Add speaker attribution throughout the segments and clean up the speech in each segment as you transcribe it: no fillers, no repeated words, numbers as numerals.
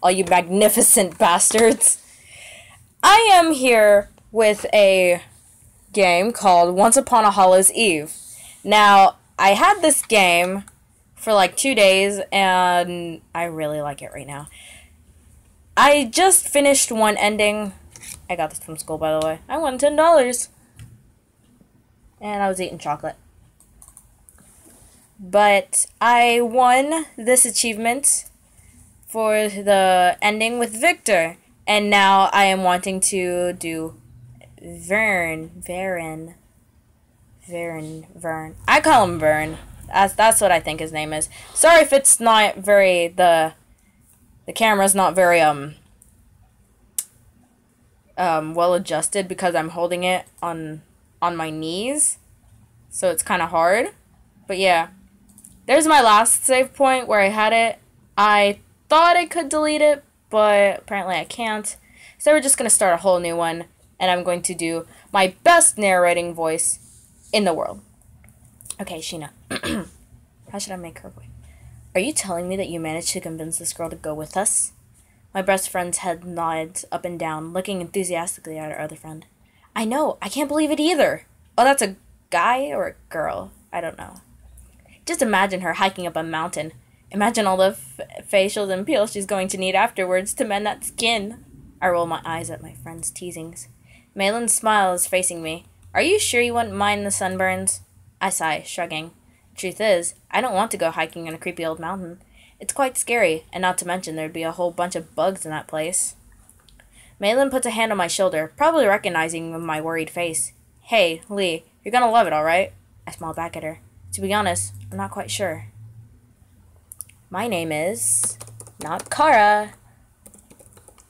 Speaker 1: all you magnificent bastards. I am here with a game called Once Upon a Hallow's Eve. Now, I had this game for like 2 days, and I really like it right now. I just finished one ending. I got this from school, by the way. I won $10. And I was eating chocolate. But I won this achievement for the ending with Victor. And now I am wanting to do Vern. I call him Vern. That's what I think his name is. Sorry if it's not very, the camera's not very, well adjusted because I'm holding it on my knees. So it's kind of hard. But yeah. There's my last save point where I had it. I thought I could delete it, but apparently I can't. So we're just going to start a whole new one. And I'm going to do my best narrating voice in the world. Okay, Sheena. How should I make her voice? Are you telling me that you managed to convince this girl to go with us? My best friend's head nods up and down, looking enthusiastically at her other friend. I know. I can't believe it either. Oh, that's a guy or a girl? I don't know. Just imagine her hiking up a mountain. Imagine all the facials and peels she's going to need afterwards to mend that skin. I roll my eyes at my friend's teasings. Malin's smile is facing me. Are you sure you wouldn't mind the sunburns? I sigh, shrugging. Truth is, I don't want to go hiking in a creepy old mountain. It's quite scary, and not to mention there'd be a whole bunch of bugs in that place. Malin puts a hand on my shoulder, probably recognizing my worried face. Hey, Lee, you're gonna love it, alright? I smile back at her. To be honest, I'm not quite sure. My name is not Kara.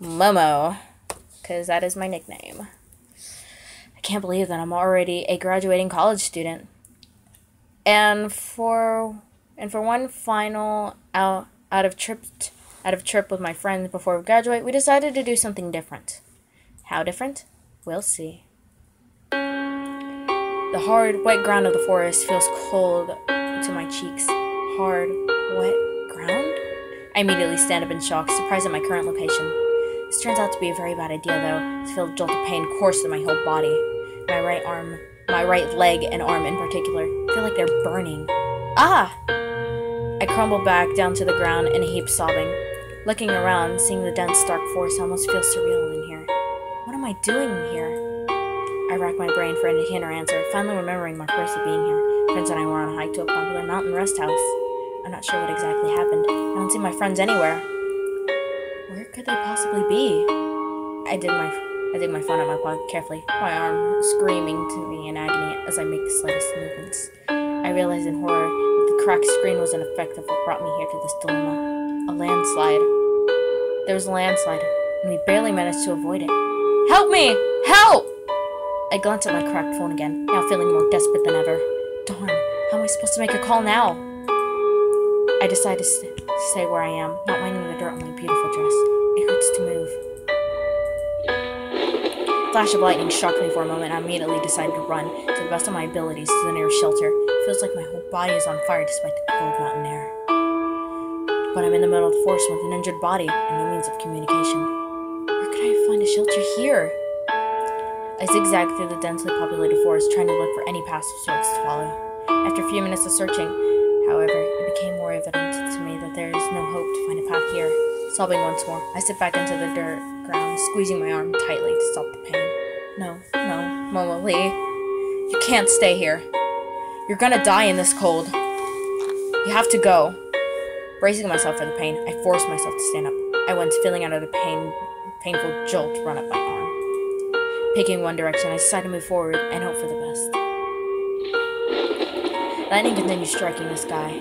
Speaker 1: Momo. Because that is my nickname. I can't believe that I'm already a graduating college student. And for one final out of trip with my friends before we graduate, we decided to do something different. How different? We'll see. The hard, wet ground of the forest feels cold to my cheeks. Hard, wet ground? I immediately stand up in shock, surprised at my current location. This turns out to be a very bad idea, though. I feel a jolt of pain course through my whole body. My right leg and arm in particular, feel like they're burning. Ah! I crumble back down to the ground in a heap, sobbing. Looking around, seeing the dense, dark forest almost feels surreal in here. What am I doing here? I rack my brain for a hint or answer, finally remembering my purpose of being here. Friends and I were on a hike to a popular mountain rest house. I'm not sure what exactly happened. I don't see my friends anywhere. Where could they possibly be? I dig my phone out of my pocket carefully, my arm screaming to me in agony as I make the slightest movements. I realized in horror that the cracked screen was an effect of what brought me here to this dilemma. A landslide. There was a landslide, and we barely managed to avoid it. Help me! Help! I glance at my cracked phone again, now feeling more desperate than ever. Darn, how am I supposed to make a call now? I decide to stay where I am, not minding the dirt on my beautiful dress. It hurts to move. A flash of lightning shocked me for a moment, and I immediately decided to run, to the best of my abilities, to the nearest shelter. It feels like my whole body is on fire despite the cold mountain air. But I'm in the middle of the forest with an injured body, and no means of communication. Where could I find a shelter here? I zigzagged through the densely populated forest, trying to look for any path of sorts to follow. After a few minutes of searching, however, it became more evident to me that there is no hope to find a path here. Sobbing once more, I sit back into the dirt ground, squeezing my arm tightly to stop the pain. No, Momo Lee. You can't stay here. You're gonna die in this cold. You have to go. Bracing myself for the pain, I forced myself to stand up. I went feeling out of the painful jolt run up my arm. Picking one direction, I decided to move forward and hope for the best. Lightning continued striking the sky.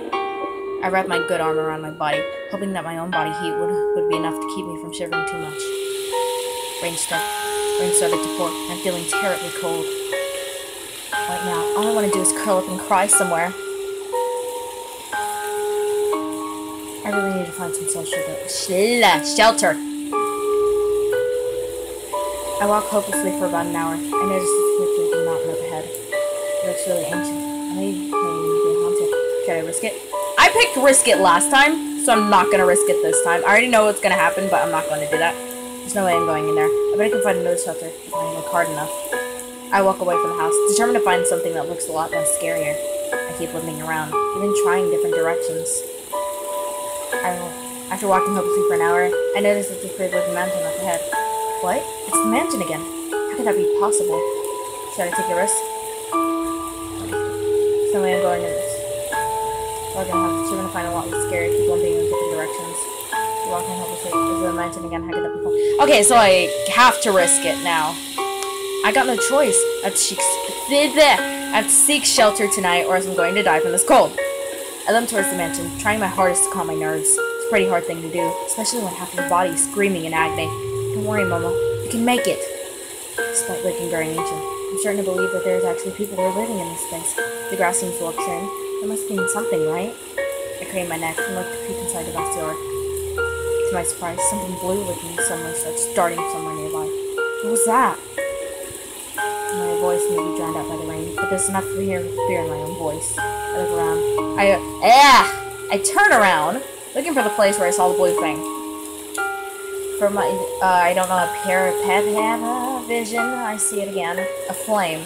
Speaker 1: I wrapped my good arm around my body, hoping that my own body heat would be enough to keep me from shivering too much. Rain started to pour, and I'm feeling terribly cold. Right now, all I want to do is curl up and cry somewhere. I really need to find some shelter. I walk hopelessly for about an hour. I notice the picture of the mountain up ahead. It looks really ancient. I may even be haunted. Should I risk it? I picked risk it last time, so I'm not gonna risk it this time. I already know what's gonna happen, but I'm not going to do that. There's no way I'm going in there. I bet I can find another shelter if I look hard enough. I walk away from the house, determined to find something that looks a lot less scarier. I keep looking around, even trying different directions. After walking hopelessly for an hour, I noticed that this pretty-looking mansion up ahead. What? It's the mansion again. How could that be possible? Should I take a risk? There's no way I'm going in this. We're gonna find a lot less scary. Keep on being in different directions. Walking hopelessly. Is the mansion again? How could that be possible? Okay, so I have to risk it now. I got no choice. I have to seek shelter tonight, or else I'm going to die from this cold. I limped towards the mansion, trying my hardest to calm my nerves. It's a pretty hard thing to do, especially when half your body is screaming in agony. Don't worry, Mama. You can make it. Despite looking very ancient, I'm starting to believe that there's actually people who are living in this place. The grass seems to look thin. There must be something, right? I craned my neck and looked to peek inside the vast door. To my surprise, something blue-looking suddenly starts darting somewhere nearby. What was that? My voice may be drowned out by the rain, but there's enough fear in my own voice. I look around. I turn around, looking for the place where I saw the blue thing. For my, I don't know, a vision. I see it again. A flame.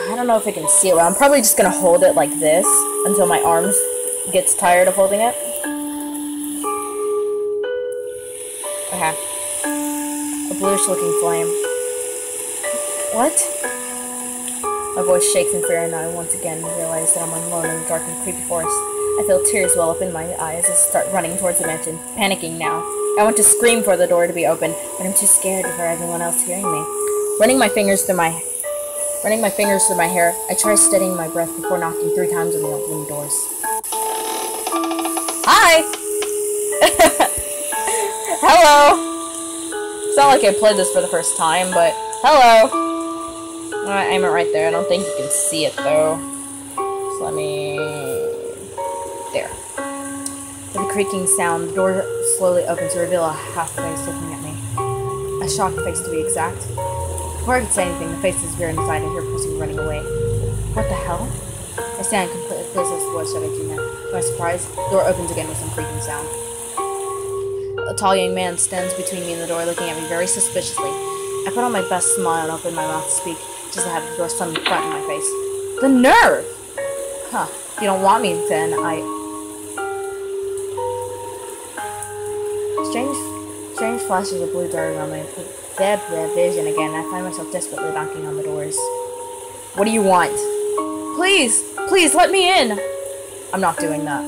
Speaker 1: I don't know if I can see it well. I'm probably just gonna hold it like this until my arms gets tired of holding it. Okay. A bluish-looking flame. What? My voice shakes in fear, and I once again realize that I'm alone in the dark and creepy forest. I feel tears well up in my eyes as I start running towards the mansion, panicking now. I want to scream for the door to be open, but I'm too scared for everyone else hearing me. Running my fingers through my hair, I try steadying my breath before knocking 3 times on the opening doors. Hi! Hello! It's not like I played this for the first time, but hello! I aim it right there. I don't think you can see it, though. So let me... There. With a creaking sound, the door slowly opens to reveal a half-face looking at me. A shocked face, to be exact. Before I could say anything, the face disappeared inside and I hear Pussy running away. What the hell? I stand completely clueless to what should I do now. To my surprise, the door opens again with some creaking sound. A tall young man stands between me and the door, looking at me very suspiciously. I put on my best smile and open my mouth to speak, just to have the door slam in front of my face. The nerve! Huh. If you don't want me, then Strange flashes of blue darted on my vision again, and I find myself desperately knocking on the doors. What do you want? Please! Please, let me in! I'm not doing that.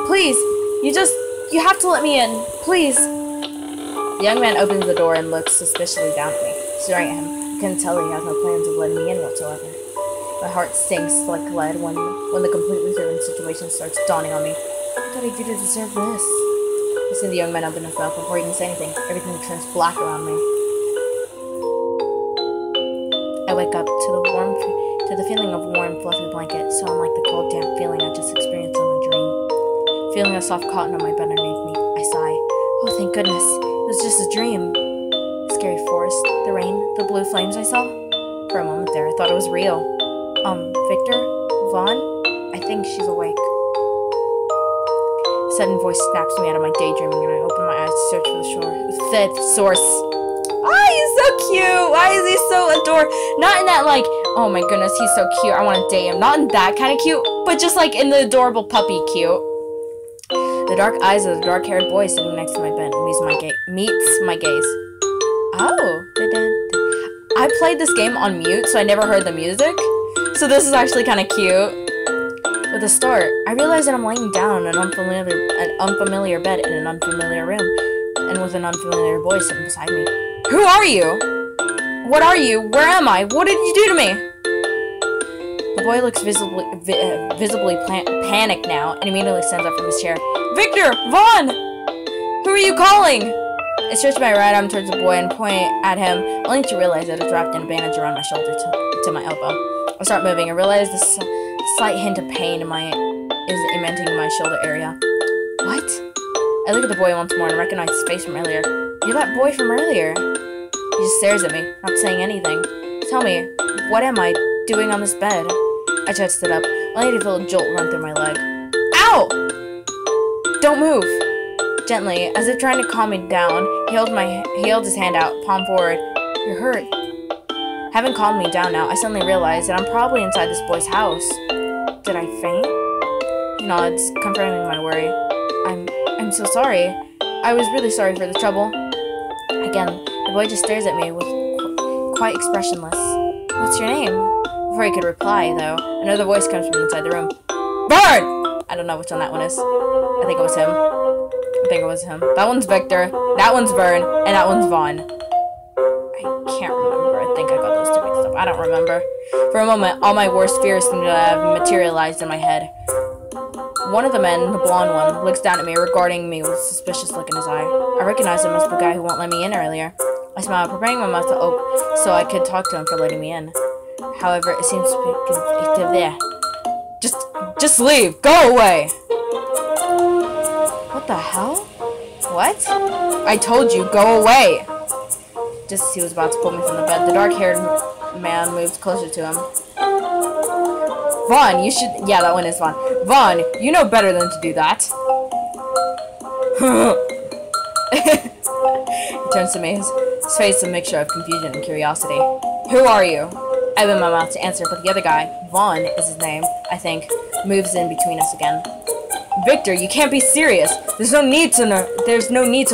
Speaker 1: Please! You have to let me in! Please! The young man opens the door and looks suspiciously down at me. Staring at him, I couldn't tell he has no plans of letting me in whatsoever. My heart sinks like lead when the completely different situation starts dawning on me. What did I do to deserve this? I see the young man open his mouth before he can say anything. Everything turns black around me. I wake up to the feeling of warm, fluffy blanket, so unlike the cold, damp feeling I just experienced in my dream. Feeling a soft cotton on my bed underneath me, I sigh. Oh, thank goodness. It was just a dream. The scary forest, the rain, the blue flames I saw. For a moment there, I thought it was real. Victor? Vaughn? I think she's awake. A sudden voice snaps me out of my daydreaming, and I open my eyes to search for the source. Oh, he's so cute! Why is he so adorable? Not in that, like, oh my goodness, he's so cute, I want to date him. Not in that kind of cute, but just like in the adorable puppy cute. The dark eyes of the dark-haired boy sitting next to my bed meets my gaze. Oh. I played this game on mute, so I never heard the music. So this is actually kind of cute. With a start, I realize that I'm laying down on an unfamiliar bed in an unfamiliar room, and with an unfamiliar boy sitting beside me. Who are you? What are you? Where am I? What did you do to me? The boy looks visibly panicked now, and immediately stands up from his chair. Victor! Vaughn! Who are you calling? I stretch my right arm towards the boy and point at him, only to realize that it's wrapped in a bandage around my shoulder to my elbow. I start moving. I realize the slight hint of pain is immenting in my shoulder area. What? I look at the boy once more and recognize his face from earlier. You're that boy from earlier. He just stares at me, not saying anything. Tell me, what am I doing on this bed? I try to sit up, only to feel a jolt run through my leg. Ow! Ow! Don't move. Gently, as if trying to calm me down, he held his hand out, palm forward. You're hurt. Having calmed me down now, I suddenly realized that I'm probably inside this boy's house. Did I faint? He nods, confirming my worry. I'm so sorry. I was really sorry for the trouble. Again, the boy just stares at me with quite expressionless. What's your name? Before he could reply, though, another voice comes from inside the room. Vern! I don't know which one that one is. I think it was him. That one's Victor, that one's Vern, and that one's Vaughn. I can't remember. I think I got those two mixed up. I don't remember. For a moment, all my worst fears seemed to have materialized in my head. One of the men, the blonde one, looks down at me, regarding me with a suspicious look in his eye. I recognize him as the guy who won't let me in earlier. I smiled, preparing my mouth to open so I could talk to him for letting me in. However, it seems to be there. Just leave! Go away! What the hell? What? I told you, go away! Just as he was about to pull me from the bed, the dark-haired man moved closer to him. Vaughn, you should... Yeah, that one is Vaughn. Vaughn, you know better than to do that. He turns to me, his face a mixture of confusion and curiosity. Who are you? I opened my mouth to answer, but the other guy, Vaughn is his name, I think, moves in between us again. Victor, you can't be serious. There's no need to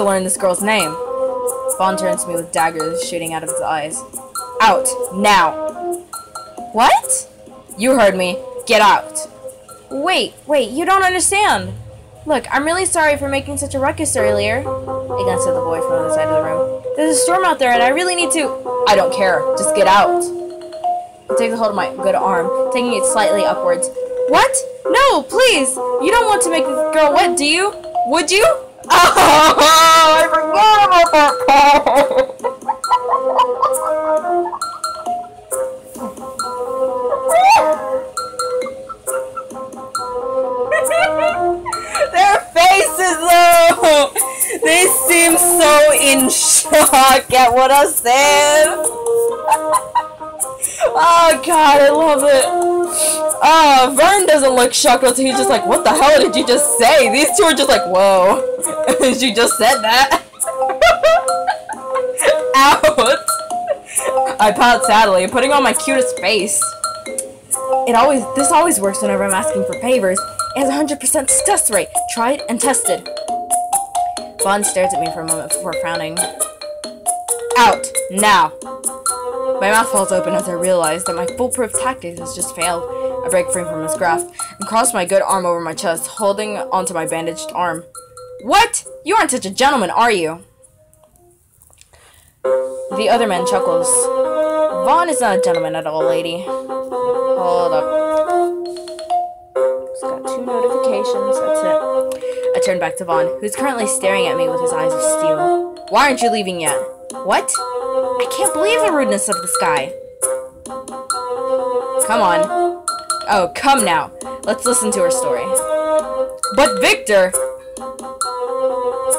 Speaker 1: learn this girl's name. Vaughn turns to me with daggers shooting out of his eyes. Out, now. What? You heard me. Get out. Wait, you don't understand. Look, I'm really sorry for making such a ruckus earlier. Again said the boy from the other side of the room. There's a storm out there and I really need to... I don't care. Just get out. He takes a hold of my good arm, taking it slightly upwards. What? No, please! You don't want to make this girl wet, do you? Would you? Oh, I forgot about that part! Their faces, though! They seem so in shock at what I said! Oh god, I love it! Vern doesn't look shocked, so he's just like, what the hell did you just say? These two are just like, whoa. She just said that. Out! I pout sadly, putting on my cutest face. This always works whenever I'm asking for favors. It has 100% success rate. Tried and tested. Vaughn stares at me for a moment before frowning. Out! Now! My mouth falls open as I realize that my foolproof tactic has just failed. I break free from his grasp and cross my good arm over my chest, holding onto my bandaged arm. What? You aren't such a gentleman, are you? The other man chuckles. Vaughn is not a gentleman at all, lady. Hold up. Just got 2 notifications, that's it. I turn back to Vaughn, who's currently staring at me with his eyes of steel. Why aren't you leaving yet? What? I can't believe the rudeness of this guy. Come on. Oh, come now. Let's listen to her story. But Victor!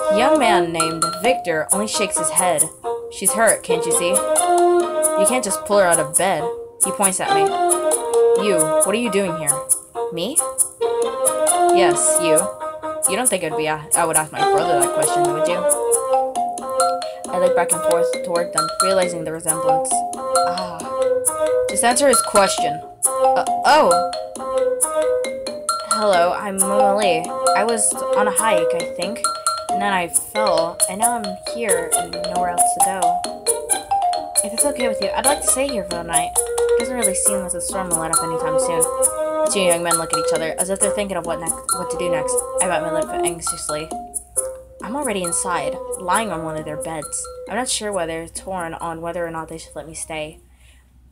Speaker 1: The young man named Victor only shakes his head. She's hurt, can't you see? You can't just pull her out of bed. He points at me. You, what are you doing here? Me? Yes, you. You don't think I would ask my brother that question, would you? I look back and forth toward them, realizing the resemblance. Just answer his question. Oh! Hello, I'm Mona Lee. I was on a hike, I think, and then I fell, and now I'm here and nowhere else to go. If it's okay with you, I'd like to stay here for the night. It doesn't really seem as the storm will let up anytime soon. The 2 young men look at each other, as if they're thinking of what to do next. I bite my lip anxiously. I'm already inside, lying on one of their beds. I'm not sure whether torn on whether or not they should let me stay.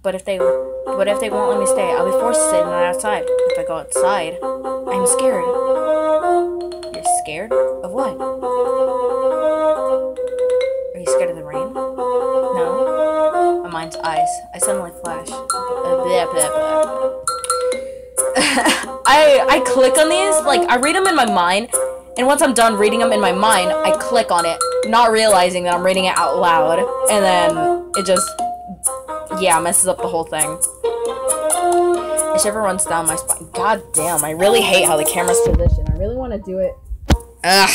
Speaker 1: But if they won't let me stay, I'll be forced to stay the night outside. If I go outside, I'm scared. You're scared? Of what? Are you scared of the rain? No. My mind's eyes. I suddenly flash. I click on these, like, I read them in my mind, and once I'm done reading them in my mind, I click on it, not realizing that I'm reading it out loud, and then it just, yeah, messes up the whole thing. A shiver runs down my spine. God damn, I really hate how the camera's positioned. I really want to do it. Ugh.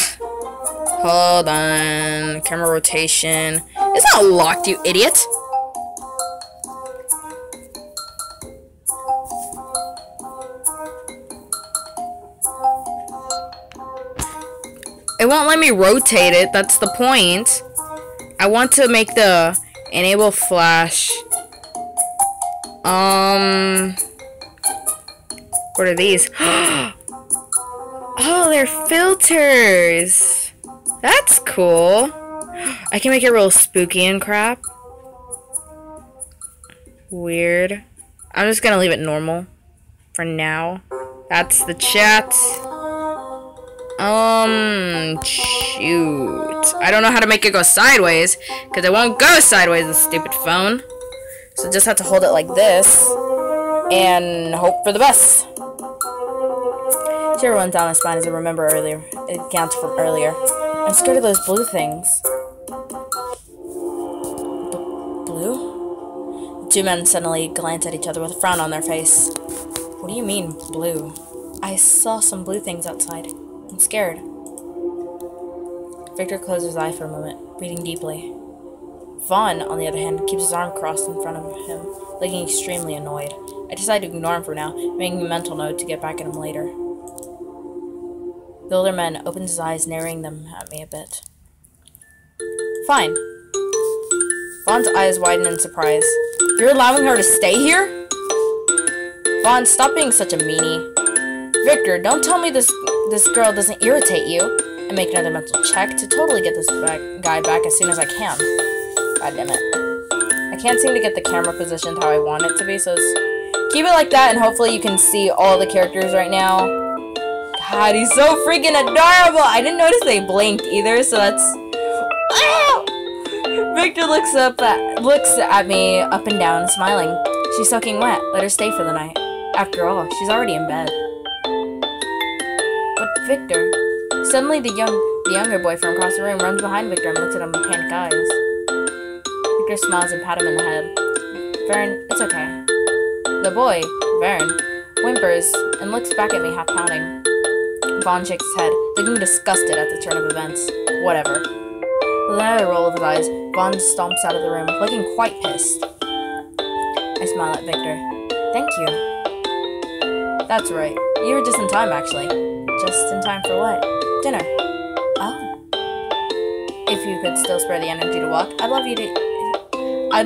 Speaker 1: Hold on. Camera rotation. It's not locked, you idiot. It won't let me rotate it. That's the point. I want to make the enable flash. What are these? Oh, they're filters. That's cool. I can make it real spooky and crap. Weird. I'm just gonna leave it normal for now. That's the chat. Shoot. I don't know how to make it go sideways, because it won't go sideways, this stupid phone. So just have to hold it like this, and hope for the best. Whichever one's down my spine is a remember earlier. It counts from earlier. I'm scared of those blue things. Blue? The two men suddenly glance at each other with a frown on their face. What do you mean, blue? I saw some blue things outside. I'm scared. Victor closes his eye for a moment, breathing deeply. Vaughn, on the other hand, keeps his arm crossed in front of him, looking extremely annoyed. I decide to ignore him for now, making a mental note to get back at him later. The older man opens his eyes, narrowing them at me a bit. Fine. Vaughn's eyes widen in surprise. You're allowing her to stay here? Vaughn, stop being such a meanie. Victor, don't tell me this girl doesn't irritate you. I make another mental check to totally get this guy back as soon as I can. God damn it. I can't seem to get the camera positioned how I want it to be, so keep it like that and hopefully you can see all the characters right now. God, he's so freaking adorable! I didn't notice they blinked either, so that's... Victor looks at me up and down, smiling. She's soaking wet. Let her stay for the night. After all, she's already in bed. But Victor... Suddenly, the younger boy from across the room runs behind Victor and looks at him with panicked eyes. Victor smiles and pat him in the head. Vern, it's okay. The boy, Vern, whimpers and looks back at me half pouting. Vaughn shakes his head, looking disgusted at the turn of events. Whatever. With another roll of his eyes, Vaughn stomps out of the room, looking quite pissed. I smile at Victor. Thank you. That's right. You were just in time, actually. Just in time for what? Dinner. Oh. If you could still spare the energy to walk, I'd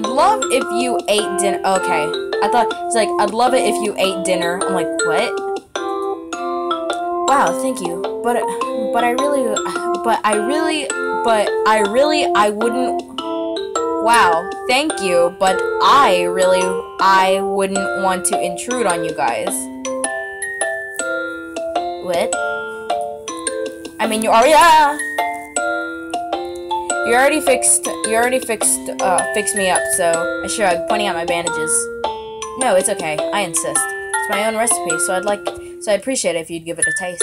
Speaker 1: love if you ate dinner. Okay. I thought it's like, I'd love it if you ate dinner. I'm like, what? Wow, thank you. But I wouldn't. Wow, thank you. But I wouldn't want to intrude on you guys. What? I mean, you already fixed me up, so I shrug, pointing at my bandages. No, it's okay. I insist. It's my own recipe, so I'd appreciate it if you'd give it a taste.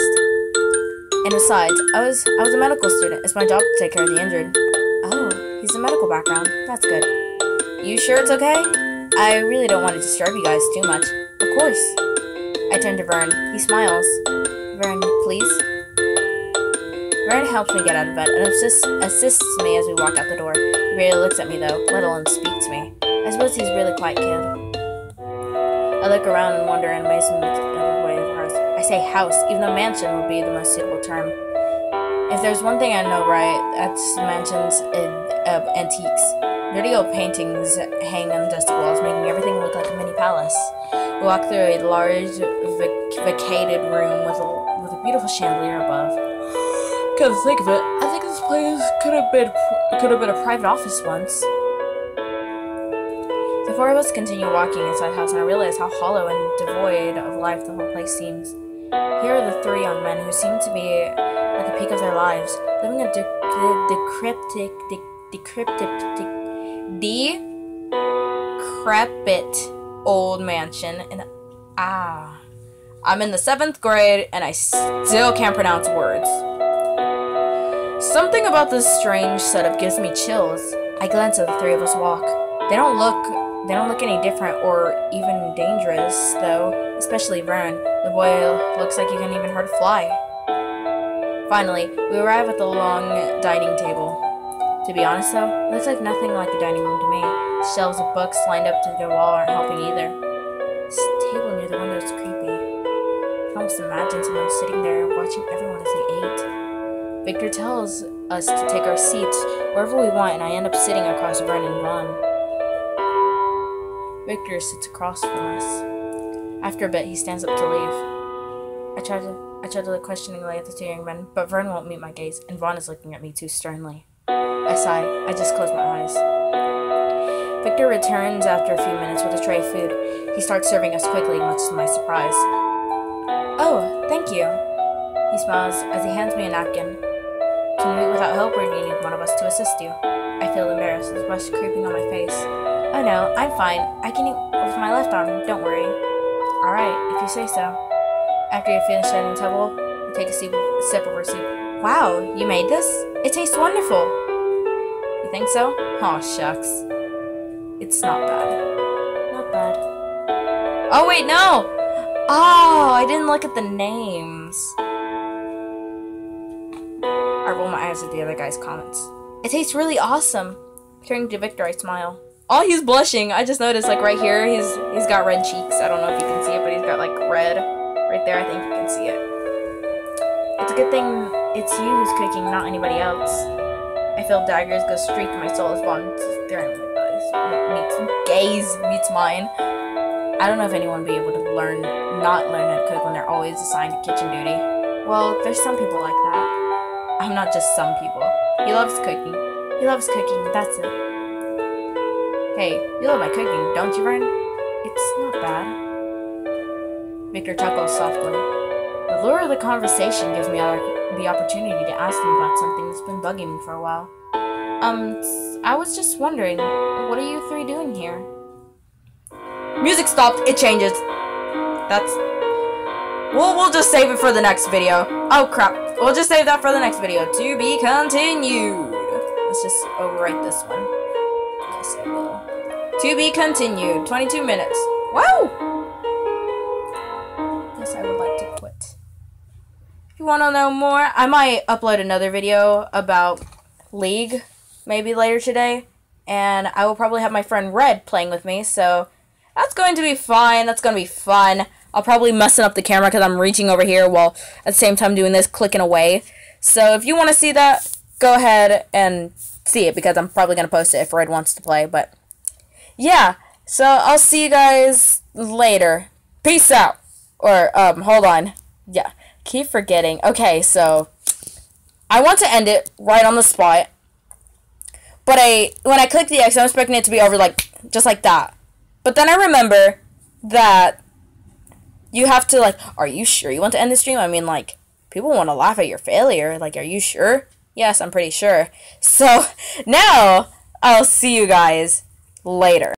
Speaker 1: And besides, I was a medical student. It's my job to take care of the injured. Oh, he's a medical background. That's good. You sure it's okay? I really don't want to disturb you guys too much. Of course. I turn to Vern. He smiles. Vern, please. Vern helps me get out of bed and assists me as we walk out the door. He barely looks at me though, let alone speak to me. I suppose he's a really quiet kid. I look around and wonder in amazement at the way of house. I say house, even though mansion would be the most suitable term. If there's one thing I know right, that's mansions and antiques. Dirty old paintings hang on dusty walls, making everything look like a mini palace. We walk through a large, vacated room with a beautiful chandelier above. Come to think of it, I think this place could have been a private office once. The four of us continue walking inside the house, and I realize how hollow and devoid of life the whole place seems. Here are the three young men who seem to be at the peak of their lives, living a decrepit old mansion in I'm in the 7th grade and I still can't pronounce words. Something about this strange setup gives me chills. I glance at the three of us walk. They don't look any different or even dangerous though, especially Vern. The boy looks like he can even hurt a fly. Finally, we arrive at the long dining table. To be honest though, it looks like nothing like a dining room to me. Shelves of books lined up to the wall aren't helping either. This table near the window is creepy. I can almost imagine someone sitting there watching everyone as they ate. Victor tells us to take our seats wherever we want, and I end up sitting across Vern and Vaughn. Victor sits across from us. After a bit, he stands up to leave. I try to look questioningly at the two young men, but Vern won't meet my gaze, and Vaughn is looking at me too sternly. I sigh. I just close my eyes. Victor returns after a few minutes with a tray of food. He starts serving us quickly, much to my surprise. Oh, thank you. He smiles as he hands me a napkin. Can you eat without help, or do you need one of us to assist you? I feel embarrassed, with blush creeping on my face. Oh no, I'm fine. I can eat with my left arm, don't worry. Alright, if you say so. After you finish setting the table, we take a sip of our soup. Wow, you made this? It tastes wonderful. You think so? Aw, shucks. It's not bad. Not bad. Oh, wait, no! Oh, I didn't look at the names. I roll my eyes at the other guy's comments. It tastes really awesome. Turning to Victor, I smile. Oh, he's blushing. I just noticed, like, right here, he's got red cheeks. I don't know if you can see it, but he's got, like, red. Right there, I think you can see it. It's a good thing it's you who's cooking, not anybody else. I feel daggers go straight to my soul as Vaughn staring at my gaze meets mine. I don't know if anyone would be able to not learn how to cook when they're always assigned kitchen duty. Well, there's some people like that. I'm not just some people. He loves cooking. He loves cooking, that's it. Hey, you love my cooking, don't you, Vern? It's not bad. Victor chuckles softly. The lure of the conversation gives me the opportunity to ask him about something that's been bugging me for a while. I was just wondering, what are you three doing here? Music stopped. It changes. We'll just save it for the next video. Oh crap. We'll just save that for the next video. To be continued. Let's just overwrite this one. Yes, I will. To be continued. 22 minutes. Wow. Yes, I would like to quit. If you want to know more, I might upload another video about League maybe later today, and I will probably have my friend Red playing with me, so that's going to be fine. That's going to be fun. I'll probably messing up the camera because I'm reaching over here while at the same time doing this, clicking away. So if you want to see that, go ahead and see it, because I'm probably going to post it if Red wants to play. But yeah, so I'll see you guys later. Peace out. Or, hold on. Yeah, keep forgetting. Okay, so I want to end it right on the spot. But when I click the X, I'm expecting it to be over, like, just like that. But then I remember that you have to, like, are you sure you want to end the stream? I mean, like, people want to laugh at your failure. Like, are you sure? Yes, I'm pretty sure. So, now, I'll see you guys later.